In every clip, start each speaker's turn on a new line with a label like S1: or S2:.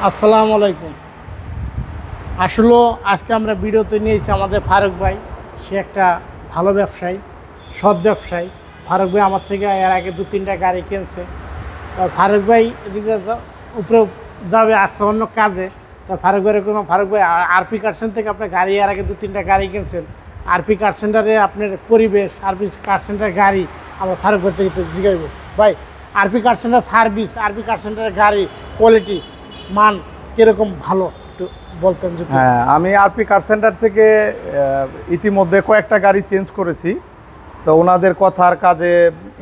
S1: আসসালামু আলাইকুম। আসলে আজকে আমরা ভিডিওতে নিয়েছি আমাদের ফারুক ভাই। সে একটা ভালো ব্যবসায়ী, সৎ ব্যবসায়ী। ফারুক ভাই আমার থেকে এর আগে 2-3টা গাড়ি কিনছে। ফারুক ভাই এদিকে উপরে যাবে, আসছে অন্য কাজে। তো ফারুক ভাই এরকম, ফারুক ভাই আরপি কার সেন্টার থেকে আপনার গাড়ি এর আগে 2-3টা গাড়ি কিনছেন। আরপি কার সেন্টারে আপনার পরিবেশ, আরপি কার সেন্টার গাড়ি আমরা ফারুক ভাই থেকে জিজ্ঞাসব ভাই, আরপি কার সেন্টার সার্ভিস, আরপি কার সেন্টারের গাড়ি কোয়ালিটি মান কীরকম ভালো একটু বলতেন যদি।
S2: হ্যাঁ, আমি আরপি কার সেন্টার থেকে ইতিমধ্যে কয়েকটা গাড়ি চেঞ্জ করেছি। তো ওনাদের কথার কাজে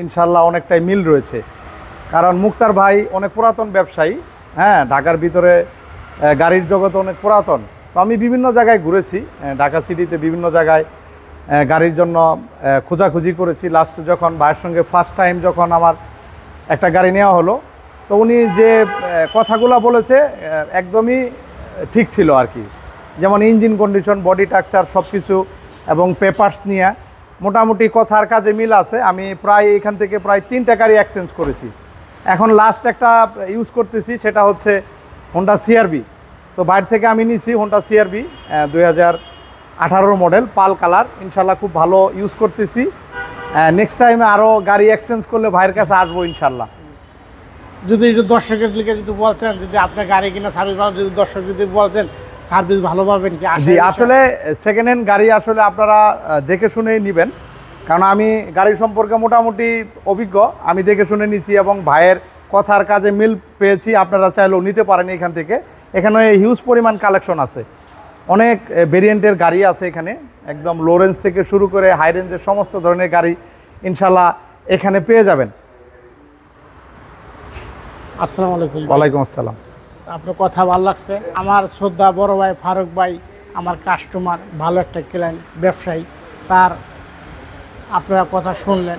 S2: ইনশাল্লাহ অনেকটাই মিল রয়েছে, কারণ মুক্তার ভাই অনেক পুরাতন ব্যবসায়ী। হ্যাঁ, ঢাকার ভিতরে গাড়ির জগতে অনেক পুরাতন। তো আমি বিভিন্ন জায়গায় ঘুরেছি, ঢাকা সিটিতে বিভিন্ন জায়গায় গাড়ির জন্য খোঁজাখুঁজি করেছি। লাস্ট যখন ভাইয়ের সঙ্গে ফার্স্ট টাইম যখন আমার একটা গাড়ি নেওয়া হলো, তো উনি যে কথাগুলো বলেছে একদমই ঠিক ছিল আর কি। যেমন ইঞ্জিন কন্ডিশন, বডি স্ট্রাকচার সব কিছু এবং পেপারস নিয়ে মোটামুটি কথার কাজে মিল আছে। আমি প্রায় এখান থেকে প্রায় 3টা গাড়ি এক্সচেঞ্জ করেছি। এখন লাস্ট একটা ইউজ করতেছি, সেটা হচ্ছে হোন্ডা সিআরবি। তো বাইরে থেকে আমি নিয়েছি হোন্ডা সিআরবি 2018 মডেল, পাল কালার। ইনশাল্লাহ খুব ভালো ইউজ করতেছি। নেক্সট টাইমে আরও গাড়ি এক্সচেঞ্জ করলে ভাইয়ের কাছে আসবো ইনশাল্লাহ।
S1: যদি একটু দর্শকের দিকে যদি বলতেন, যদি আপনার গাড়ি কিনা সার্ভিস ভালো, যদি দর্শক যদি বলতেন সার্ভিস ভালো পাবেন কি?
S2: জি, আসলে সেকেন্ড হ্যান্ড গাড়ি আসলে আপনারা দেখে শুনেই নেবেন, কারণ আমি গাড়ি সম্পর্কে মোটামুটি অভিজ্ঞ। আমি দেখে শুনে নিচ্ছি এবং ভাইয়ের কথার কাজে মিল পেয়েছি। আপনারা চাইলেও নিতে পারেন এখান থেকে। এখানে হিউজ পরিমাণ কালেকশন আছে, অনেক ভেরিয়েন্টের গাড়ি আছে এখানে। একদম লো রেঞ্জ থেকে শুরু করে হাই রেঞ্জের সমস্ত ধরনের গাড়ি ইনশাল্লাহ এখানে পেয়ে যাবেন।
S1: আসসালামু আলাইকুম।
S2: ওয়ালাইকুম আসসালাম।
S1: আপনার কথা ভালো লাগছে। আমার শ্রদ্ধা বড় ভাই ফারুক ভাই আমার কাস্টমার, ভালো একটা ক্লায়েন্ট, ব্যবসায়ী। তার আপনারা কথা শুনলেন।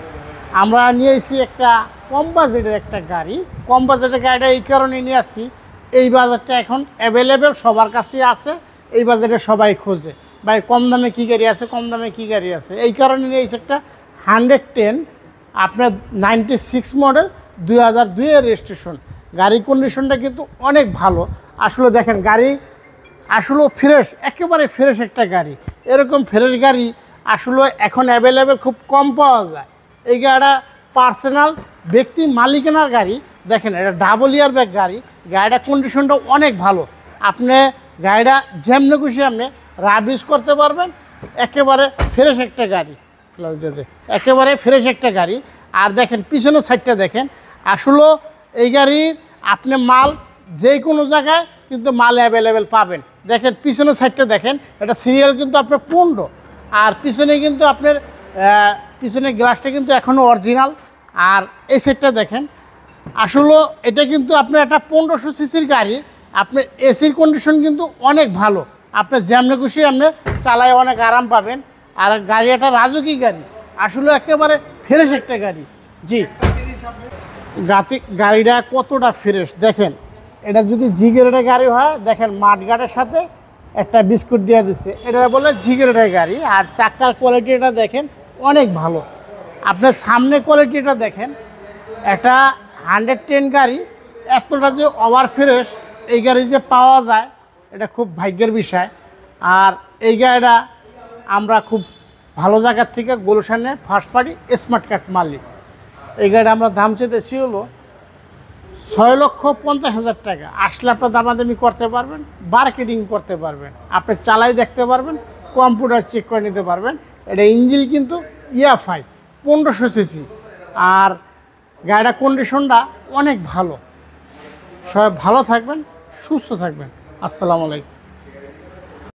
S1: আমরা নিয়েছি একটা কম বাজেটের একটা গাড়ি। কম বাজেটের গাড়িটা এই কারণে নিয়ে আসছি, এই বাজারটা এখন অ্যাভেলেবেল সবার কাছেই আছে। এই বাজারে সবাই খোঁজে ভাই কম দামে কী গাড়ি আছে, কম দামে কী গাড়ি আছে। এই কারণে নিয়েছি একটা 110 আপনার 96 মডেল, 2002-এর রেজিস্ট্রেশন। গাড়ির কন্ডিশনটা কিন্তু অনেক ভালো। আসলে দেখেন গাড়ি আসলে ফ্রেশ, একেবারে ফ্রেশ একটা গাড়ি। এরকম ফ্রেশ গাড়ি আসলে এখন অ্যাভেলেবেল খুব কম পাওয়া যায়। এই গাড়িটা পার্সোনাল ব্যক্তি মালিকানার গাড়ি। দেখেন এটা ডাবল ইয়ার ব্যাগ গাড়ি। গাড়িটার কন্ডিশনটা অনেক ভালো। আপনি গাড়িটা যেমনি খুশি আপনি রাবিশ করতে পারবেন। একেবারে ফ্রেশ একটা গাড়ি, একেবারে ফ্রেশ একটা গাড়ি। আর দেখেন পিছনের সাইডটা দেখেন, আসলে এই গাড়ির আপনি মাল যে কোনো জায়গায় কিন্তু মাল অ্যাভেলেবেল পাবেন। দেখেন পিছনের সাইডটা দেখেন, এটা সিরিয়াল কিন্তু আপনার 15। আর পিছনে কিন্তু আপনার পিছনের গ্লাসটা কিন্তু এখনও অরিজিনাল। আর এই সাইডটা দেখেন, আসলে এটা কিন্তু আপনার একটা 1500 সিসির গাড়ি। আপনার এসির কন্ডিশন কিন্তু অনেক ভালো। আপনার যেমনি খুশি আপনি চালায় অনেক আরাম পাবেন। আর গাড়ি একটা রাজকীয় গাড়ি, আসলে একেবারে ফ্রেশ একটা গাড়ি। জি, গাড়িটা কতটা ফ্রেশ দেখেন। এটা যদি জিগেরেটের গাড়ি হয়, দেখেন মাঠগাটের সাথে একটা বিস্কুট দিয়ে দিচ্ছে, এটা বলে জিগেরেটের গাড়ি। আর চাকার কোয়ালিটিটা দেখেন অনেক ভালো। আপনার সামনে কোয়ালিটিটা দেখেন, একটা 110 গাড়ি এতটা যে ওভার ফ্রেশ এই গাড়ি যে পাওয়া যায়, এটা খুব ভাগ্যের বিষয়। আর এই গাড়িটা আমরা খুব ভালো জায়গার থেকে গুলশানে ফার্স্ট পার্টি স্মার্ট কার্ড মালিক। এই গাড়িটা আমরা দাম চেয়েছি হলো 6,50,000 টাকা। আসলে আপনার দামাদামি করতে পারবেন, মার্কেটিং করতে পারবেন, আপনি চালাই দেখতে পারবেন, কম্পিউটার চেক করে নিতে পারবেন। এটা ইঞ্জিন কিন্তু EFI 1500 সিসি। আর গাড়িটার কন্ডিশনটা অনেক ভালো। সবাই ভালো থাকবেন, সুস্থ থাকবেন। আসসালামু আলাইকুম।